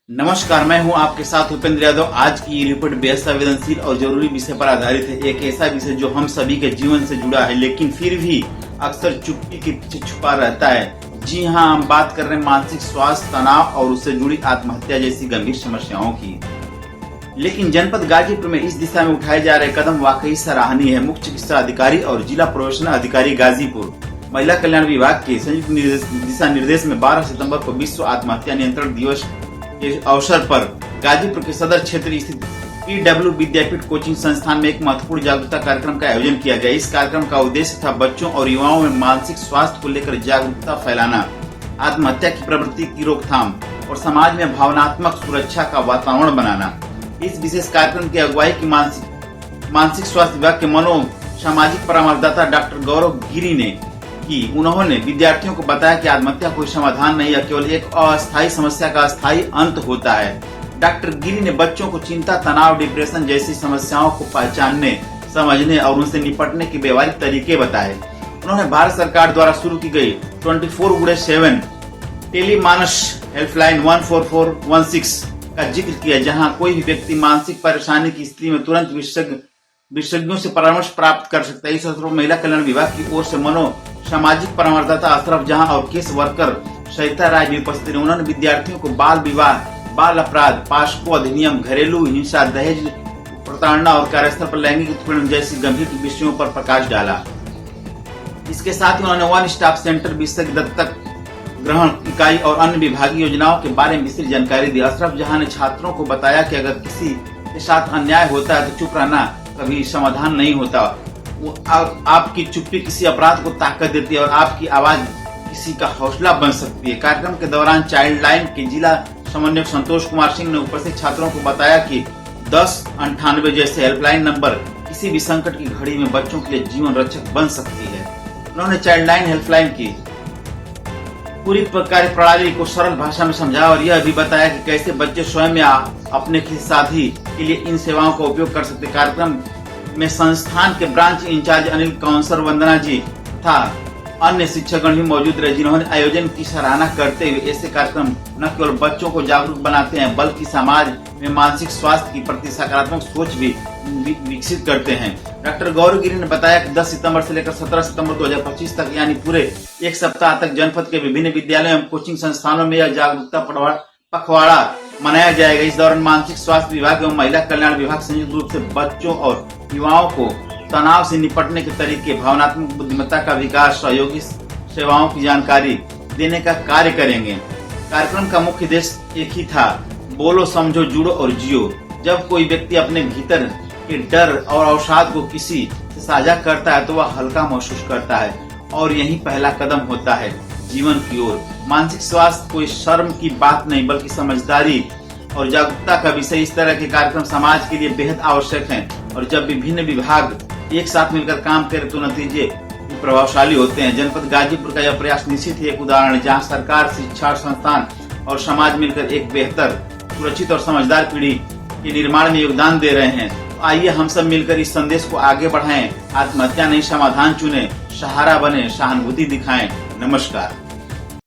नमस्कार, मैं हूं आपके साथ उपेंद्र यादव। आज की ये रिपोर्ट बेहद संवेदनशील और जरूरी विषय पर आधारित है। एक ऐसा विषय जो हम सभी के जीवन से जुड़ा है, लेकिन फिर भी अक्सर चुप्पी के पीछे छुपा रहता है। जी हां, हम बात कर रहे हैं मानसिक स्वास्थ्य, तनाव और उससे जुड़ी आत्महत्या जैसी गंभीर समस्याओं की। लेकिन जनपद गाजीपुर में इस दिशा में उठाए जा रहे कदम वाकई सराहनीय है। मुख्य चिकित्सा अधिकारी और जिला प्रोबेशनर अधिकारी गाजीपुर महिला कल्याण विभाग के संयुक्त दिशा निर्देश में 12 सितंबर को विश्व आत्महत्या नियंत्रण दिवस के अवसर पर गाजीपुर के सदर क्षेत्र स्थित PW विद्यापीठ कोचिंग संस्थान में एक महत्वपूर्ण जागरूकता कार्यक्रम का आयोजन किया गया। इस कार्यक्रम का उद्देश्य था बच्चों और युवाओं में मानसिक स्वास्थ्य को लेकर जागरूकता फैलाना, आत्महत्या की प्रवृत्ति की रोकथाम और समाज में भावनात्मक सुरक्षा का वातावरण बनाना। इस विशेष कार्यक्रम की अगुवाई की मानसिक स्वास्थ्य विभाग के मनो सामाजिक परामर्शदाता डॉक्टर गौरव गिरी ने की। उन्होंने विद्यार्थियों को बताया कि आत्महत्या कोई समाधान नहीं है, केवल एक अस्थायी समस्या का अस्थायी अंत होता है। डॉक्टर गिरी ने बच्चों को चिंता, तनाव, डिप्रेशन जैसी समस्याओं को पहचानने, समझने और उनसे निपटने के व्यवहारिक तरीके बताए। उन्होंने भारत सरकार द्वारा शुरू की गई 24/7 टेलीमानस हेल्पलाइन 14416 का जिक्र किया, जहां कोई भी व्यक्ति मानसिक परेशानी की स्थिति में तुरंत विशेषज्ञों से परामर्श प्राप्त कर सकता है। इस अवसर पर महिला कल्याण विभाग की ओर से मनो सामाजिक परामर्शदाता अशरफ जहां और केस वर्कर सरिता राय भी उपस्थित रहे। उन्होंने विद्यार्थियों को बाल विवाह, बाल अपराध, पास्को अधिनियम, घरेलू हिंसा, दहेज प्रताड़ना और कार्यस्थल पर लैंगिक उत्पीड़न जैसी गंभीर विषयों पर प्रकाश डाला। इसके साथ ही उन्होंने वन स्टॉप सेंटर, विशेषज्ञ दत्तक ग्रहण इकाई और अन्य विभागीय योजनाओं के बारे में विस्तृत जानकारी दी। अशरफ जहां ने छात्रों को बताया कि अगर किसी के साथ अन्याय होता है तो चुप रहना कभी समाधान नहीं होता। आपकी चुप्पी किसी अपराध को ताकत देती है और आपकी आवाज किसी का हौसला बन सकती है। कार्यक्रम के दौरान चाइल्ड लाइन के जिला समन्वयक संतोष कुमार सिंह ने उपस्थित छात्रों को बताया कि 1098 जैसे हेल्पलाइन नंबर किसी भी संकट की घड़ी में बच्चों के लिए जीवन रक्षक बन सकती है। उन्होंने चाइल्ड लाइन हेल्पलाइन की पूरी कार्य प्रणाली को सरल भाषा में समझाया और यह भी बताया कि कैसे बच्चे स्वयं या अपने साथी के लिए इन सेवाओं का उपयोग कर सकते। कार्यक्रम में संस्थान के ब्रांच इंचार्ज अनिल काउंसलर वंदना जी तथा अन्य शिक्षकगण भी मौजूद रहे, जिन्होंने आयोजन की सराहना करते हुए ऐसे कार्यक्रम न केवल बच्चों को जागरूक बनाते हैं बल्कि समाज में मानसिक स्वास्थ्य की प्रति सकारात्मक सोच भी विकसित करते हैं। डॉक्टर गौरव गिरी ने बताया कि 10 सितंबर से लेकर 17 सितंबर 2025 तक यानी पूरे एक सप्ताह तक जनपद के विभिन्न विद्यालयों एवं कोचिंग संस्थानों में यह जागरूकता पखवाड़ा मनाया जाएगा। इस दौरान मानसिक स्वास्थ्य विभाग एवं महिला कल्याण विभाग संयुक्त रूप से बच्चों और युवाओं को तनाव से निपटने के तरीके, भावनात्मक बुद्धिमत्ता का विकास, सहयोगी सेवाओं की जानकारी देने का कार्य करेंगे। कार्यक्रम का मुख्य उद्देश्य एक ही था, बोलो, समझो, जुड़ो और जियो। जब कोई व्यक्ति अपने भीतर के डर और अवसाद को किसी से साझा करता है तो वह हल्का महसूस करता है और यही पहला कदम होता है जीवन की ओर। मानसिक स्वास्थ्य कोई शर्म की बात नहीं बल्कि समझदारी और जागरूकता का विषय। इस तरह के कार्यक्रम समाज के लिए बेहद आवश्यक हैं और जब विभिन्न विभाग एक साथ मिलकर काम करें तो नतीजे प्रभावशाली होते हैं। जनपद गाजीपुर का यह प्रयास निश्चित ही एक उदाहरण है जहां सरकार, शिक्षा संस्थान और समाज मिलकर एक बेहतर, सुरक्षित और समझदार पीढ़ी के निर्माण में योगदान दे रहे हैं। तो आइए हम सब मिलकर इस संदेश को आगे बढ़ाएं। आत्महत्या नहीं, समाधान चुने, सहारा बने, सहानुभूति दिखाएं। नमस्कार।